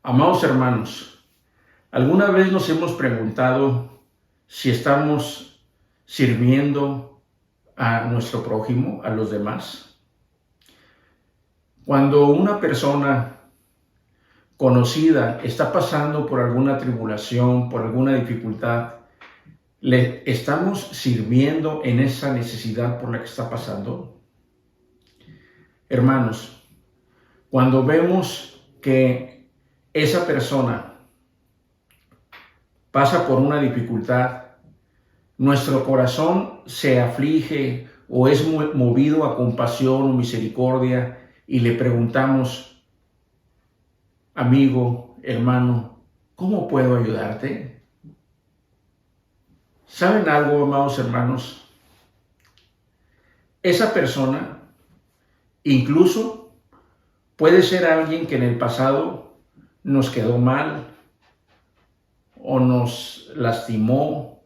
Amados hermanos, ¿alguna vez nos hemos preguntado si estamos sirviendo a nuestro prójimo, a los demás? Cuando una persona conocida está pasando por alguna tribulación, por alguna dificultad, ¿le estamos sirviendo en esa necesidad por la que está pasando? Hermanos, cuando vemos que esa persona pasa por una dificultad, nuestro corazón se aflige o es movido a compasión o misericordia y le preguntamos: amigo, hermano, ¿cómo puedo ayudarte? ¿Saben algo, amados hermanos? Esa persona incluso puede ser alguien que en el pasado nos quedó mal o nos lastimó.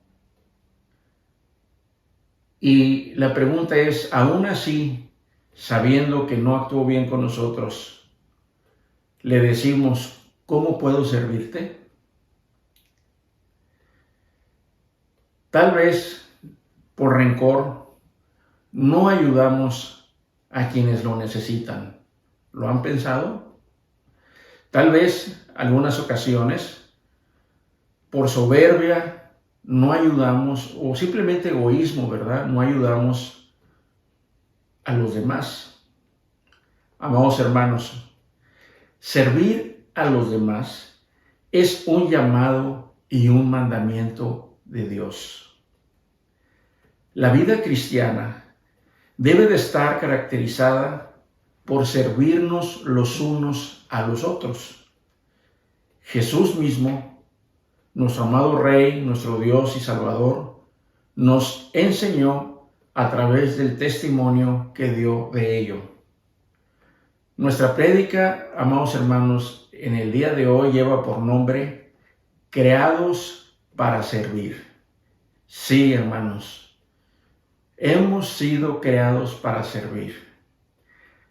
Y la pregunta es, aún así, sabiendo que no actuó bien con nosotros, le decimos: ¿cómo puedo servirte? Tal vez por rencor no ayudamos a quienes lo necesitan. ¿Lo han pensado? Tal vez algunas ocasiones por soberbia no ayudamos, o simplemente egoísmo, ¿verdad? No ayudamos a los demás. Amados hermanos, servir a los demás es un llamado y un mandamiento de Dios. La vida cristiana debe de estar caracterizada por servirnos los unos a los otros. Jesús mismo, nuestro amado Rey, nuestro Dios y Salvador, nos enseñó a través del testimonio que dio de ello. Nuestra prédica, amados hermanos, en el día de hoy lleva por nombre Creados para Servir. Sí, hermanos, hemos sido creados para servir.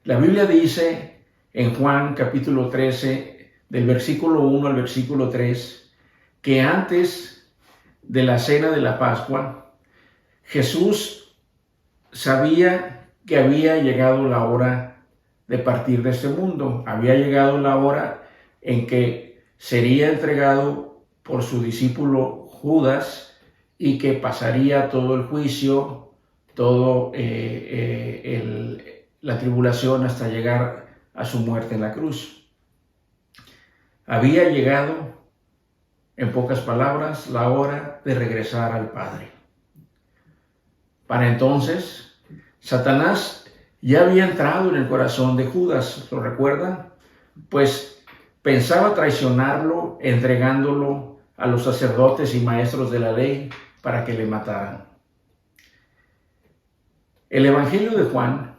La Biblia dice en Juan capítulo 13, del versículo 1 al versículo 3, que antes de la cena de la Pascua, Jesús sabía que había llegado la hora de partir de este mundo. Había llegado la hora en que sería entregado por su discípulo Judas y que pasaría todo el juicio, todo la tribulación hasta llegar a su muerte en la cruz. Había llegado, en pocas palabras, la hora de regresar al Padre. Para entonces, Satanás ya había entrado en el corazón de Judas, ¿lo recuerdan? Pues pensaba traicionarlo, entregándolo a los sacerdotes y maestros de la ley para que le mataran. El Evangelio de Juan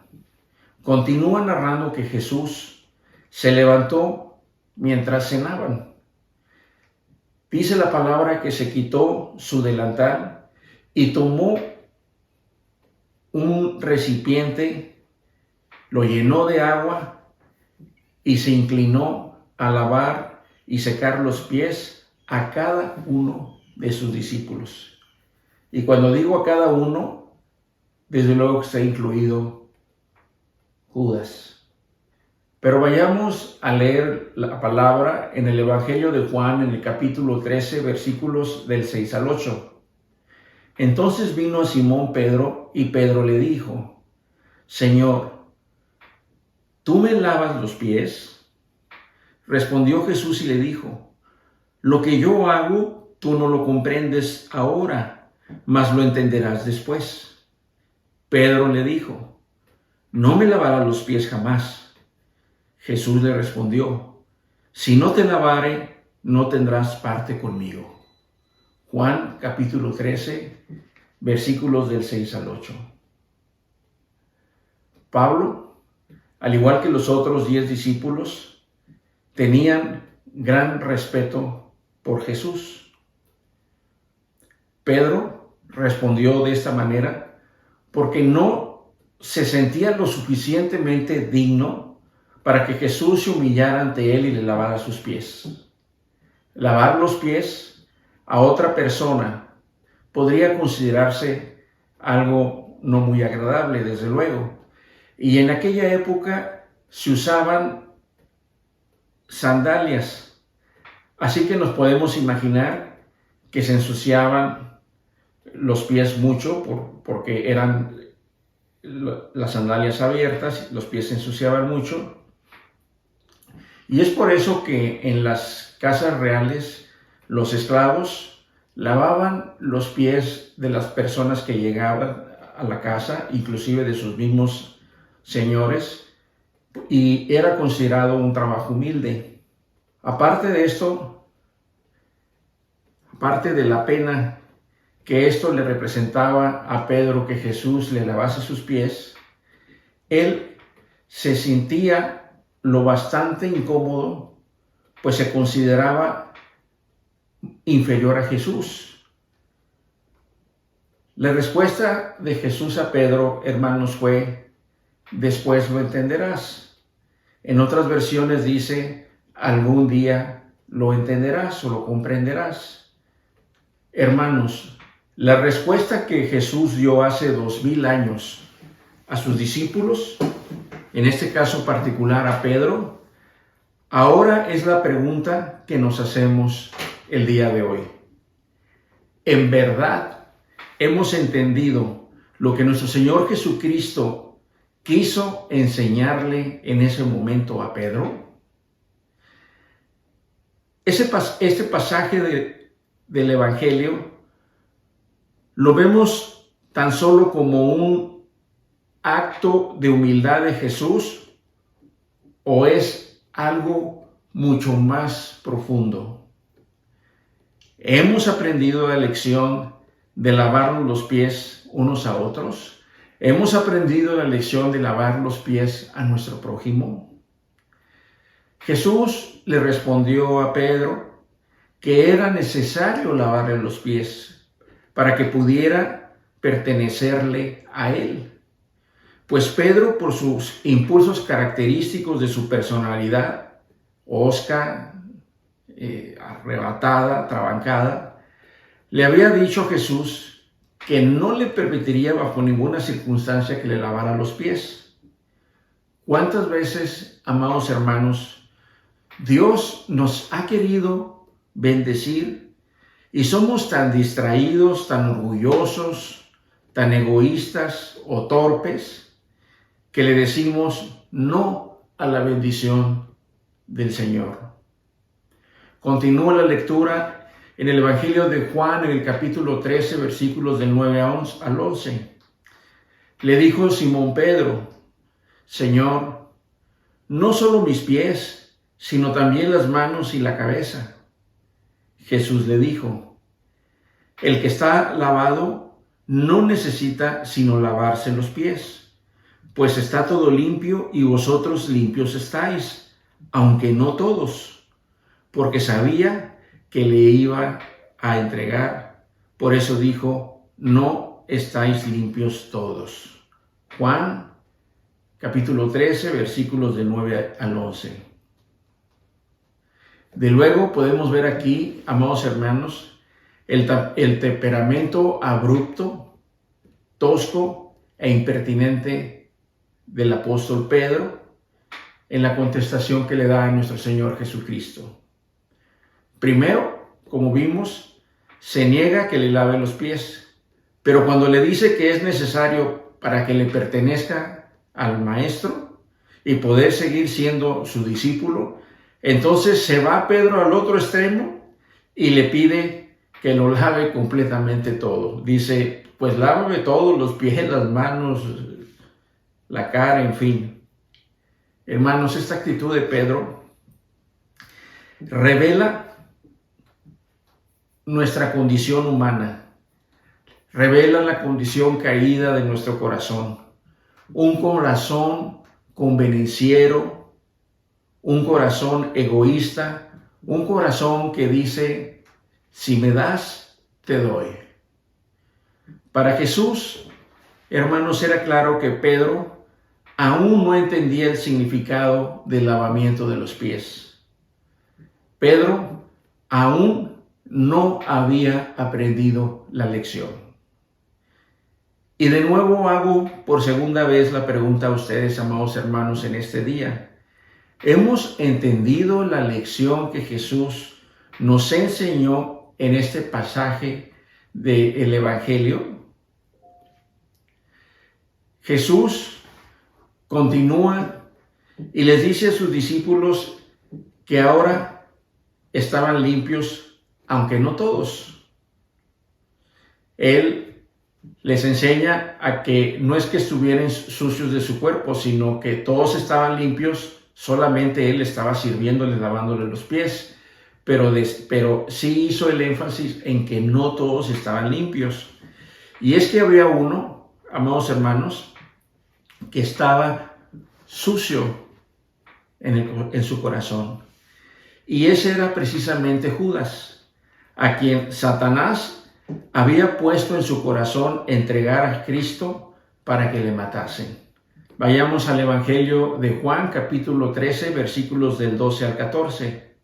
continúa narrando que Jesús se levantó mientras cenaban. Dice la palabra que se quitó su delantal y tomó un recipiente, lo llenó de agua y se inclinó a lavar y secar los pies a cada uno de sus discípulos. Y cuando digo a cada uno, desde luego que está incluido Judas. Pero vayamos a leer la palabra en el Evangelio de Juan, en el capítulo 13, versículos del 6 al 8. Entonces vino a Simón Pedro y Pedro le dijo: Señor, ¿tú me lavas los pies? Respondió Jesús y le dijo: lo que yo hago, tú no lo comprendes ahora, mas lo entenderás después. Pedro le dijo: no me lavarás los pies jamás. Jesús le respondió: si no te lavare, no tendrás parte conmigo. Juan capítulo 13, versículos del 6 al 8. Pablo, al igual que los otros 10 discípulos, tenían gran respeto por Jesús. Pedro respondió de esta manera porque no se sentía lo suficientemente digno para que Jesús se humillara ante él y le lavara sus pies. Lavar los pies a otra persona podría considerarse algo no muy agradable, desde luego. Y en aquella época se usaban sandalias, así que nos podemos imaginar que se ensuciaban los pies mucho porque eran las sandalias abiertas, los pies se ensuciaban mucho. Y es por eso que en las casas reales los esclavos lavaban los pies de las personas que llegaban a la casa, inclusive de sus mismos señores, y era considerado un trabajo humilde. Aparte de esto, aparte de la pena que esto le representaba a Pedro, que Jesús le lavase sus pies, él se sentía lo bastante incómodo, pues se consideraba inferior a Jesús. La respuesta de Jesús a Pedro, hermanos, fue: después lo entenderás. En otras versiones dice: algún día lo entenderás o lo comprenderás. Hermanos, la respuesta que Jesús dio hace 2000 años a sus discípulos, en este caso particular a Pedro, ahora es la pregunta que nos hacemos el día de hoy. ¿En verdad hemos entendido lo que nuestro Señor Jesucristo quiso enseñarle en ese momento a Pedro? Este pasaje del Evangelio lo vemos tan solo como un acto de humildad de Jesús, o es algo mucho más profundo. ¿Hemos aprendido la lección de lavarnos los pies unos a otros? ¿Hemos aprendido la lección de lavar los pies a nuestro prójimo? Jesús le respondió a Pedro que era necesario lavarle los pies para que pudiera pertenecerle a él. Pues Pedro, por sus impulsos característicos de su personalidad, hosca, arrebatada, trabancada, le había dicho a Jesús que no le permitiría bajo ninguna circunstancia que le lavara los pies. ¿Cuántas veces, amados hermanos, Dios nos ha querido bendecir y somos tan distraídos, tan orgullosos, tan egoístas o torpes, que le decimos no a la bendición del Señor? Continúa la lectura en el Evangelio de Juan, en el capítulo 13, versículos del 9 al 11. Le dijo Simón Pedro: Señor, no solo mis pies, sino también las manos y la cabeza. Jesús le dijo: el que está lavado no necesita sino lavarse los pies, pues está todo limpio y vosotros limpios estáis, aunque no todos, porque sabía que le iba a entregar. Por eso dijo: no estáis limpios todos. Juan, capítulo 13, versículos del 9 al 11. De luego podemos ver aquí, amados hermanos, el temperamento abrupto, tosco e impertinente del apóstol Pedro en la contestación que le da a nuestro Señor Jesucristo. Primero, como vimos, se niega que le lave los pies, pero cuando le dice que es necesario para que le pertenezca al Maestro y poder seguir siendo su discípulo, entonces se va Pedro al otro extremo y le pide que lo lave completamente todo. Dice: pues lávame todos, los pies, las manos, la cara, en fin. Hermanos, esta actitud de Pedro revela nuestra condición humana, revela la condición caída de nuestro corazón. Un corazón convenenciero, un corazón egoísta, un corazón que dice: si me das, te doy. Para Jesús, hermanos, era claro que Pedro aún no entendía el significado del lavamiento de los pies. Pedro aún no había aprendido la lección. Y de nuevo hago por segunda vez la pregunta a ustedes, amados hermanos, en este día. ¿Hemos entendido la lección que Jesús nos enseñó en este pasaje del Evangelio? Jesús continúa y les dice a sus discípulos que ahora estaban limpios, aunque no todos. Él les enseña a que no es que estuvieran sucios de su cuerpo, sino que todos estaban limpios, solamente Él estaba sirviéndoles, lavándoles los pies, pero sí hizo el énfasis en que no todos estaban limpios. Y es que había uno, amados hermanos, que estaba sucio en su corazón. Y ese era precisamente Judas, a quien Satanás había puesto en su corazón entregar a Cristo para que le matasen. Vayamos al Evangelio de Juan, capítulo 13, versículos del 12 al 14.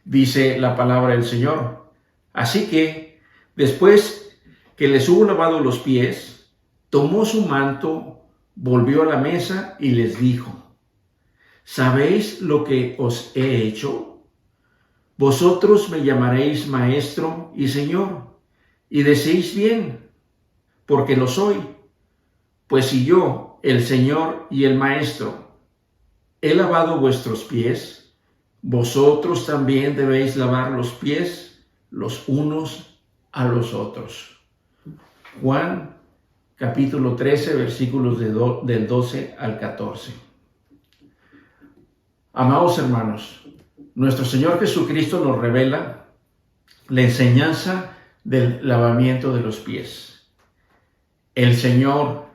Dice la palabra del Señor: así que, después que les hubo lavado los pies, tomó su manto, volvió a la mesa y les dijo: ¿sabéis lo que os he hecho? Vosotros me llamaréis maestro y señor, y decís bien, porque lo soy. Pues si yo, el Señor y el Maestro, he lavado vuestros pies, vosotros también debéis lavar los pies los unos a los otros. Juan capítulo 13, versículos del 12 al 14. Amados hermanos, nuestro Señor Jesucristo nos revela la enseñanza del lavamiento de los pies. El Señor,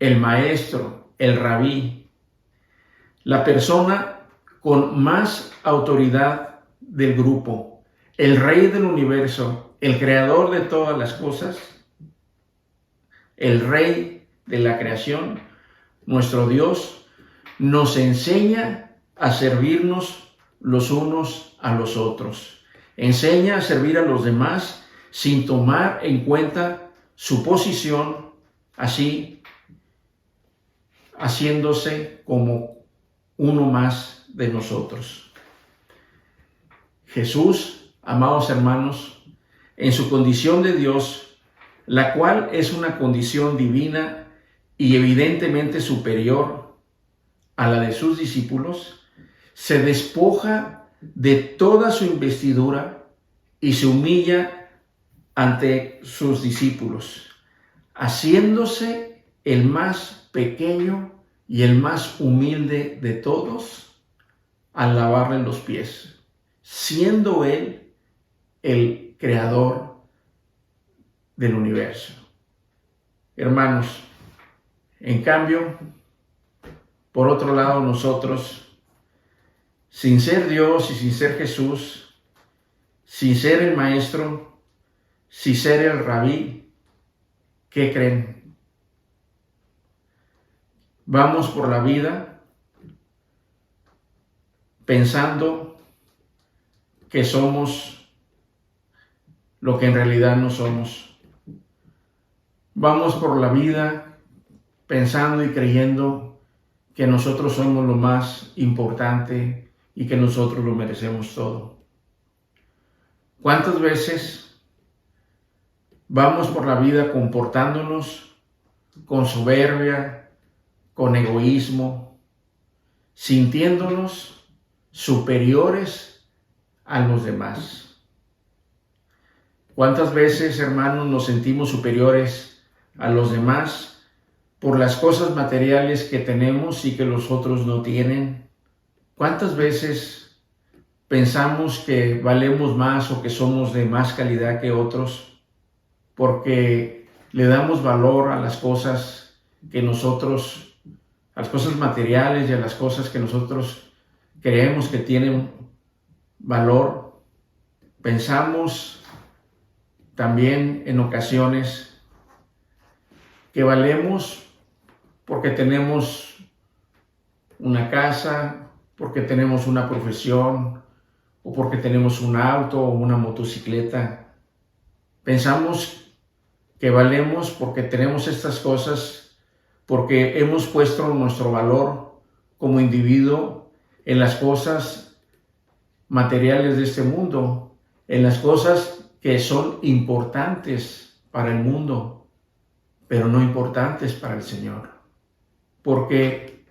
el Maestro, el Rabí, la persona con más autoridad del grupo, el Rey del universo, el Creador de todas las cosas, el Rey de la creación, nuestro Dios, nos enseña a servirnos los unos a los otros. Enseña a servir a los demás sin tomar en cuenta su posición, así haciéndose como uno más de nosotros. Jesús, amados hermanos, en su condición de Dios, la cual es una condición divina y evidentemente superior a la de sus discípulos, se despoja de toda su investidura y se humilla ante sus discípulos, haciéndose el más pequeño y el más humilde de todos al lavarle los pies, siendo Él el creador del universo. Hermanos, en cambio, por otro lado, nosotros, sin ser Dios y sin ser Jesús, sin ser el Maestro, sin ser el Rabí, ¿qué creen? Vamos por la vida pensando que somos lo que en realidad no somos. Vamos por la vida pensando y creyendo que nosotros somos lo más importante y que nosotros lo merecemos todo. ¿Cuántas veces vamos por la vida comportándonos con soberbia, con egoísmo, sintiéndonos superiores a los demás? ¿Cuántas veces, hermanos, nos sentimos superiores a los demás por las cosas materiales que tenemos y que los otros no tienen? ¿Cuántas veces pensamos que valemos más o que somos de más calidad que otros porque le damos valor a las cosas que nosotros, a las cosas materiales y a las cosas que nosotros creemos que tienen valor? Pensamos también en ocasiones que valemos porque tenemos una casa, porque tenemos una profesión, o porque tenemos un auto o una motocicleta. Pensamos que valemos porque tenemos estas cosas, porque hemos puesto nuestro valor como individuo en las cosas materiales de este mundo, en las cosas que son importantes para el mundo, pero no importantes para el Señor. Porque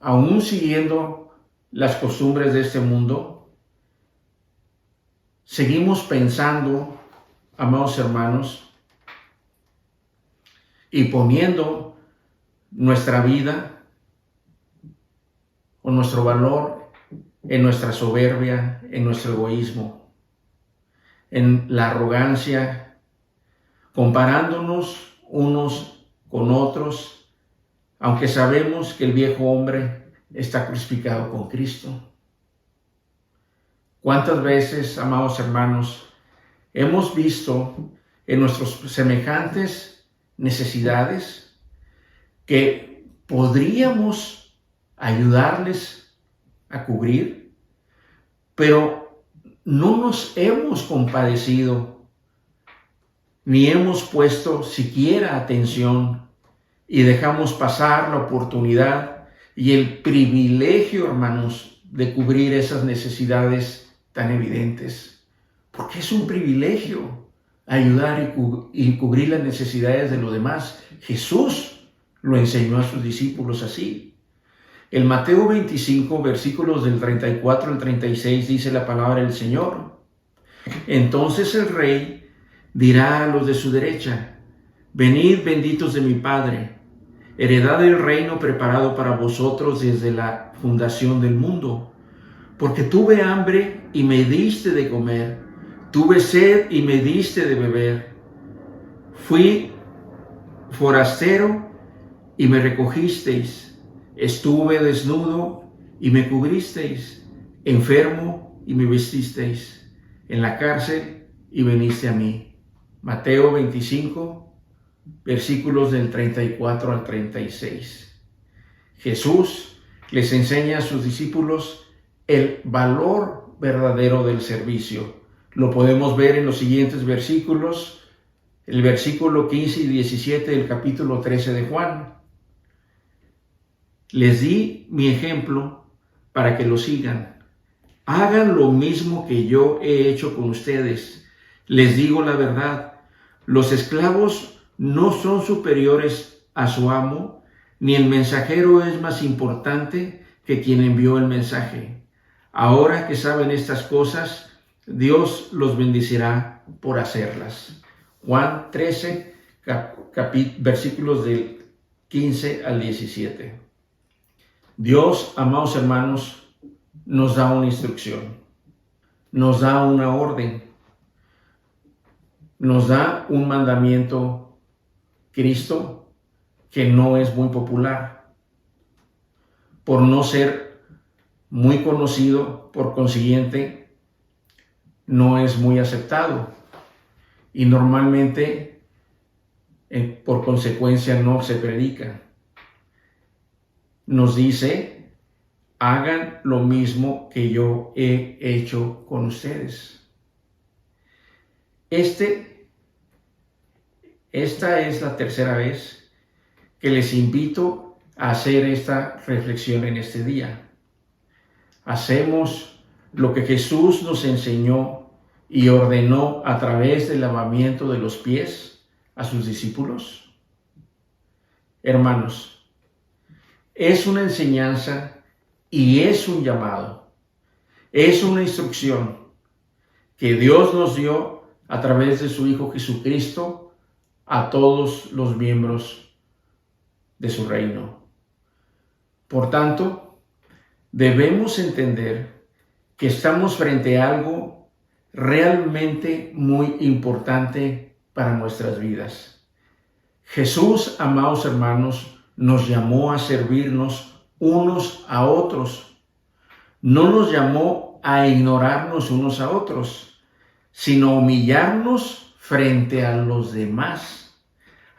aún siguiendo las costumbres de este mundo, seguimos pensando, amados hermanos, y poniendo nuestra vida o nuestro valor en nuestra soberbia, en nuestro egoísmo, en la arrogancia, comparándonos unos con otros, aunque sabemos que el viejo hombre está crucificado con Cristo. ¿Cuántas veces, amados hermanos, hemos visto en nuestros semejantes necesidades que podríamos ayudarles a cubrir, pero no nos hemos compadecido ni hemos puesto siquiera atención y dejamos pasar la oportunidad y el privilegio, hermanos, de cubrir esas necesidades tan evidentes? Porque es un privilegio ayudar y cubrir las necesidades de los demás. Jesús lo enseñó a sus discípulos así. En Mateo 25, versículos del 34 al 36, dice la palabra del Señor: entonces el rey dirá a los de su derecha: venid, benditos de mi Padre, heredad del reino preparado para vosotros desde la fundación del mundo. Porque tuve hambre y me diste de comer, tuve sed y me diste de beber, fui forastero y me recogisteis, estuve desnudo y me cubristeis, enfermo y me vestisteis, en la cárcel y veniste a mí. Mateo 25, versículos del 34 al 36. Jesús les enseña a sus discípulos el valor verdadero del servicio. Lo podemos ver en los siguientes versículos, el versículo 15 y 17 del capítulo 13 de Juan. Les di mi ejemplo para que lo sigan. Hagan lo mismo que yo he hecho con ustedes. Les digo la verdad, los esclavos no son superiores a su amo, ni el mensajero es más importante que quien envió el mensaje. Ahora que saben estas cosas, Dios los bendecirá por hacerlas. Juan 13, versículos del 15 al 17. Dios, amados hermanos, nos da una instrucción, nos da una orden, nos da un mandamiento, Cristo, que no es muy popular, por no ser muy conocido, por consiguiente, no es muy aceptado y normalmente, por consecuencia, no se predica. Nos dice: hagan lo mismo que yo he hecho con ustedes. Esta es la tercera vez que les invito a hacer esta reflexión en este día. Hacemos lo que Jesús nos enseñó y ordenó a través del lavamiento de los pies a sus discípulos. Hermanos, es una enseñanza y es un llamado, es una instrucción que Dios nos dio a través de su Hijo Jesucristo a todos los miembros de su reino. Por tanto, debemos entender que estamos frente a algo realmente muy importante para nuestras vidas. Jesús, amados hermanos, nos llamó a servirnos unos a otros. No nos llamó a ignorarnos unos a otros, sino a humillarnos frente a los demás,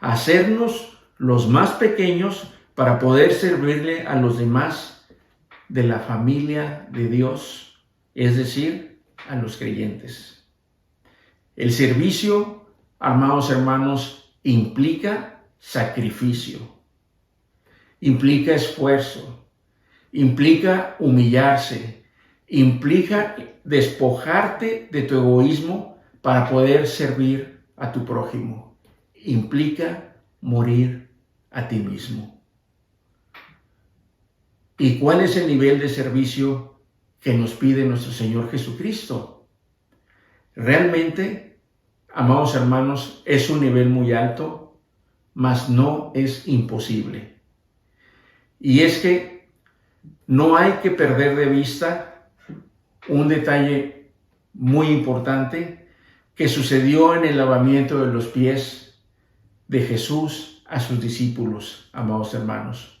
a hacernos los más pequeños para poder servirle a los demás de la familia de Dios, es decir, a los creyentes. El servicio, amados hermanos, implica sacrificio, implica esfuerzo, implica humillarse, implica despojarte de tu egoísmo para poder servir a tu prójimo, implica morir a ti mismo. ¿Y cuál es el nivel de servicio que nos pide nuestro Señor Jesucristo? Realmente, amados hermanos, es un nivel muy alto, mas no es imposible. Y es que no hay que perder de vista un detalle muy importante que sucedió en el lavamiento de los pies de Jesús a sus discípulos, amados hermanos.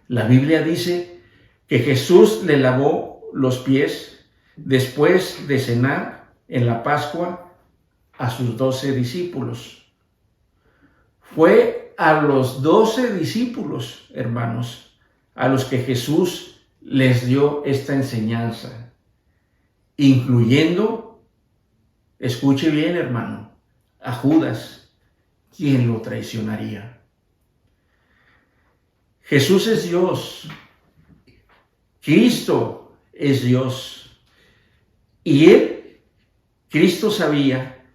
La Biblia dice que Jesús le lavó los pies después de cenar en la Pascua a sus 12 discípulos. Fue a los 12 discípulos, hermanos, a los que Jesús les dio esta enseñanza, incluyendo, escuche bien, hermano, a Judas, quien lo traicionaría. Jesús es Dios, Cristo es Dios, y Cristo sabía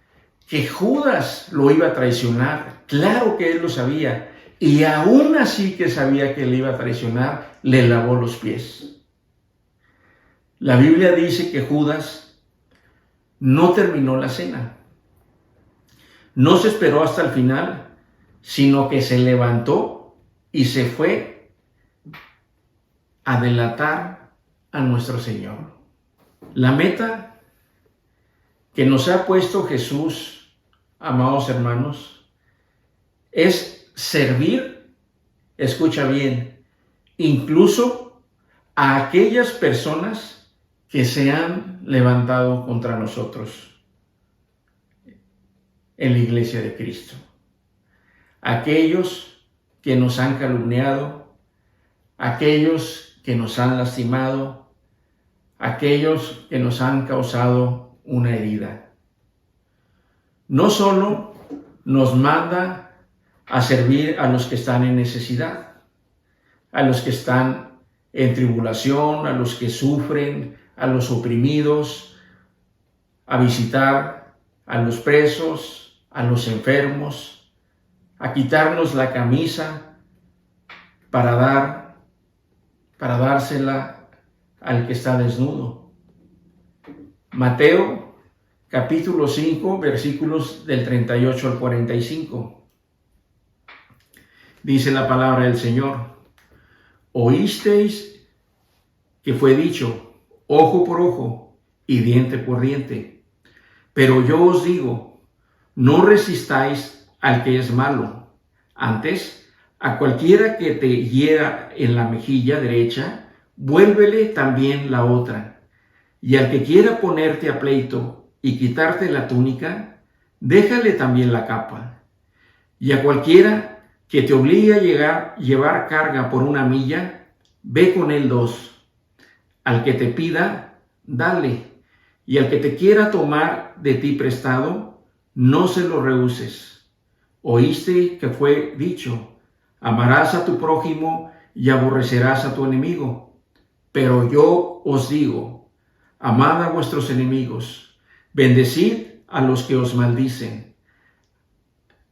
que Judas lo iba a traicionar. Claro que él lo sabía, y aún así que sabía que le iba a traicionar, le lavó los pies. La Biblia dice que Judas no terminó la cena, no se esperó hasta el final, sino que se levantó y se fue a delatar a nuestro Señor. La meta que nos ha puesto Jesús, amados hermanos, es servir, escucha bien, incluso a aquellas personas que se han levantado contra nosotros en la iglesia de Cristo. Aquellos que nos han calumniado, aquellos que nos han lastimado, aquellos que nos han causado una herida. No solo nos manda a servir a los que están en necesidad, a los que están en tribulación, a los que sufren, a los oprimidos, a visitar a los presos, a los enfermos, a quitarnos la camisa para dársela al que está desnudo. Mateo capítulo 5, versículos del 38 al 45. Dice la palabra del Señor: oísteis que fue dicho, ojo por ojo y diente por diente. Pero yo os digo, no resistáis al que es malo. Antes, a cualquiera que te hiera en la mejilla derecha, vuélvele también la otra. Y al que quiera ponerte a pleito y quitarte la túnica, déjale también la capa. Y a cualquiera que te obligue a llevar carga por 1 milla, ve con él 2. Al que te pida, dale. Y al que te quiera tomar de ti prestado, no se lo rehuses. Oíste que fue dicho, amarás a tu prójimo y aborrecerás a tu enemigo. Pero yo os digo, amad a vuestros enemigos, bendecid a los que os maldicen,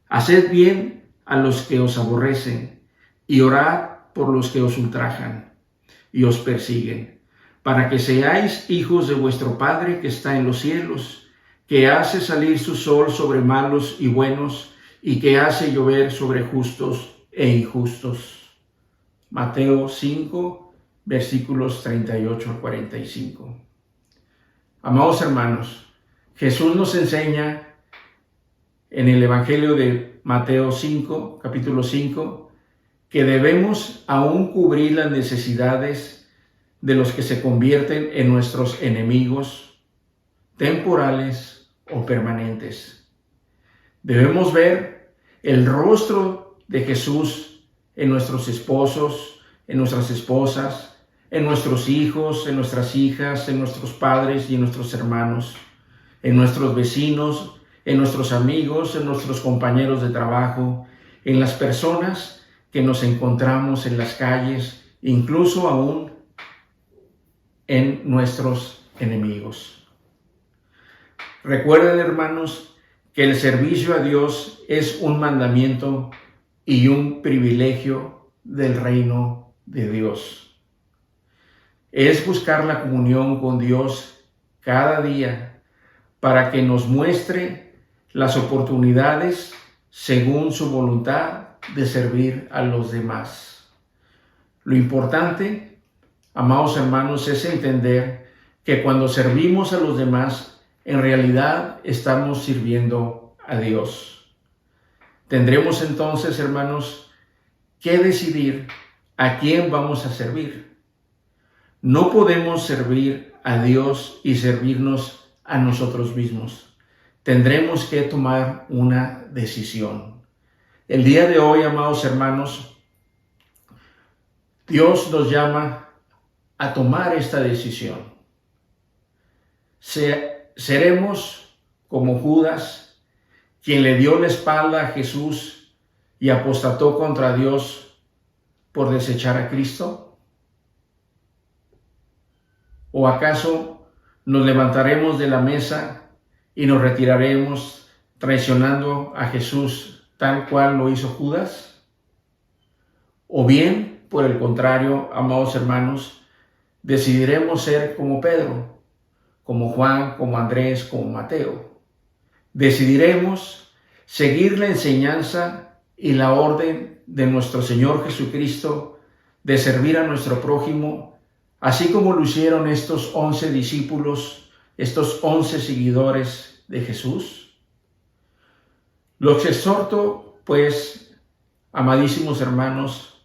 haced bien a los que os aborrecen, y orad por los que os ultrajan y os persiguen, para que seáis hijos de vuestro Padre que está en los cielos, que hace salir su sol sobre malos y buenos, y que hace llover sobre justos e injustos. Mateo 5, versículos 38 al 45. Amados hermanos, Jesús nos enseña en el Evangelio de Mateo 5, capítulo 5, que debemos aún cubrir las necesidades de los que se convierten en nuestros enemigos, temporales o permanentes. Debemos ver el rostro de Jesús en nuestros esposos, en nuestras esposas, en nuestros hijos, en nuestras hijas, en nuestros padres y en nuestros hermanos, en nuestros vecinos, en nuestros amigos, en nuestros compañeros de trabajo, en las personas que nos encontramos en las calles, incluso aún en nuestros enemigos. Recuerden, hermanos, que el servicio a Dios es un mandamiento y un privilegio del reino de Dios. Es buscar la comunión con Dios cada día para que nos muestre las oportunidades según su voluntad de servir a los demás. Lo importante, amados hermanos, es entender que cuando servimos a los demás, en realidad estamos sirviendo a Dios. Tendremos entonces, hermanos, que decidir a quién vamos a servir. No podemos servir a Dios y servirnos a nosotros mismos. Tendremos que tomar una decisión. El día de hoy, amados hermanos, Dios nos llama a tomar esta decisión. Seremos como Judas, quien le dio la espalda a Jesús y apostató contra Dios por desechar a Cristo. ¿O acaso nos levantaremos de la mesa y nos retiraremos traicionando a Jesús tal cual lo hizo Judas? O bien, por el contrario, amados hermanos, decidiremos ser como Pedro, como Juan, como Andrés, como Mateo. Decidiremos seguir la enseñanza y la orden de nuestro Señor Jesucristo de servir a nuestro prójimo, así como lo hicieron estos 11 discípulos, estos 11 seguidores de Jesús. Los exhorto, pues, amadísimos hermanos,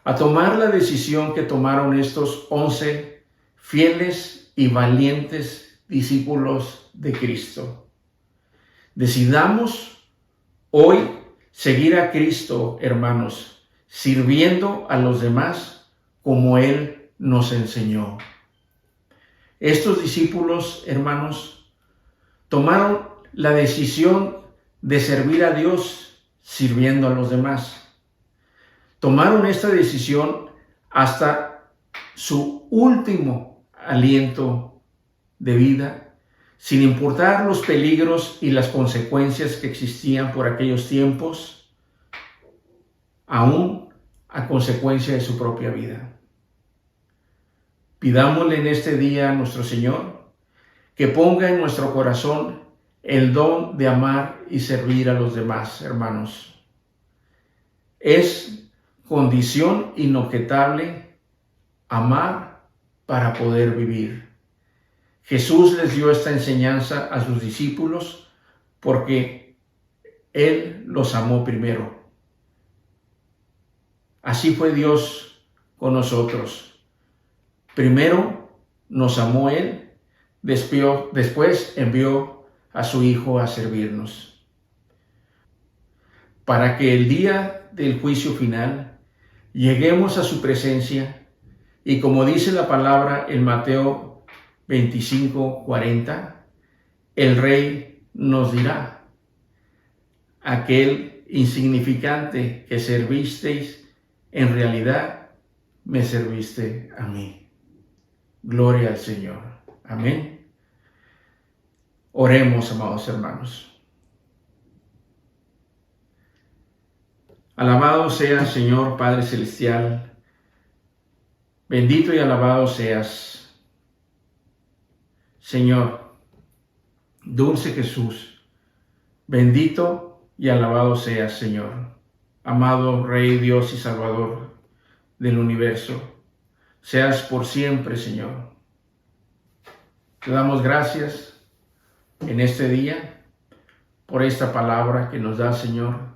a tomar la decisión que tomaron estos 11 fieles y valientes discípulos de Cristo. Decidamos hoy seguir a Cristo, hermanos, sirviendo a los demás como Él nos enseñó. Estos discípulos, hermanos, tomaron la decisión de servir a Dios sirviendo a los demás. Tomaron esta decisión hasta su último aliento de vida, sin importar los peligros y las consecuencias que existían por aquellos tiempos, aún a consecuencia de su propia vida. Pidámosle en este día a nuestro Señor que ponga en nuestro corazón el don de amar y servir a los demás, hermanos. Es condición inobjetable amar para poder vivir. Jesús les dio esta enseñanza a sus discípulos porque Él los amó primero. Así fue Dios con nosotros. Primero nos amó Él, después envió a su Hijo a servirnos. Para que el día del juicio final lleguemos a su presencia y, como dice la palabra en Mateo 25:40, el Rey nos dirá: aquel insignificante que servisteis, en realidad me serviste a mí. Gloria al Señor. Amén. Oremos, amados hermanos. Alabado sea, Señor Padre Celestial. Bendito y alabado seas, Señor, dulce Jesús. Bendito y alabado seas, Señor, amado Rey, Dios y Salvador del universo. Seas por siempre, Señor. Te damos gracias en este día por esta palabra que nos da, Señor,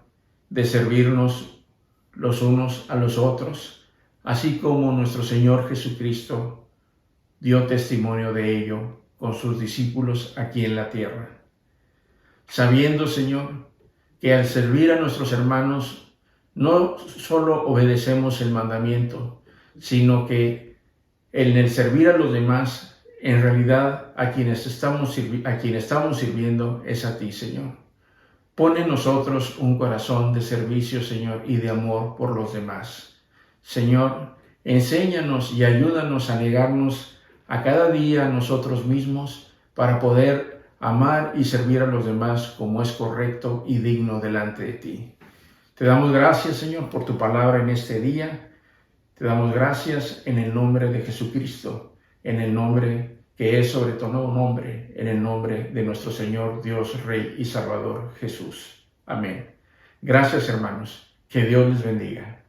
de servirnos los unos a los otros, así como nuestro Señor Jesucristo dio testimonio de ello con sus discípulos aquí en la tierra. Sabiendo, Señor, que al servir a nuestros hermanos no solo obedecemos el mandamiento, sino que en el servir a los demás, en realidad a quien estamos sirviendo es a ti, Señor. Pon en nosotros un corazón de servicio, Señor, y de amor por los demás. Señor, enséñanos y ayúdanos a negarnos a cada día a nosotros mismos para poder amar y servir a los demás como es correcto y digno delante de ti. Te damos gracias, Señor, por tu palabra en este día. Te damos gracias en el nombre de Jesucristo, en el nombre que es sobre todo nombre, en el nombre de nuestro Señor, Dios, Rey y Salvador, Jesús. Amén. Gracias, hermanos. Que Dios les bendiga.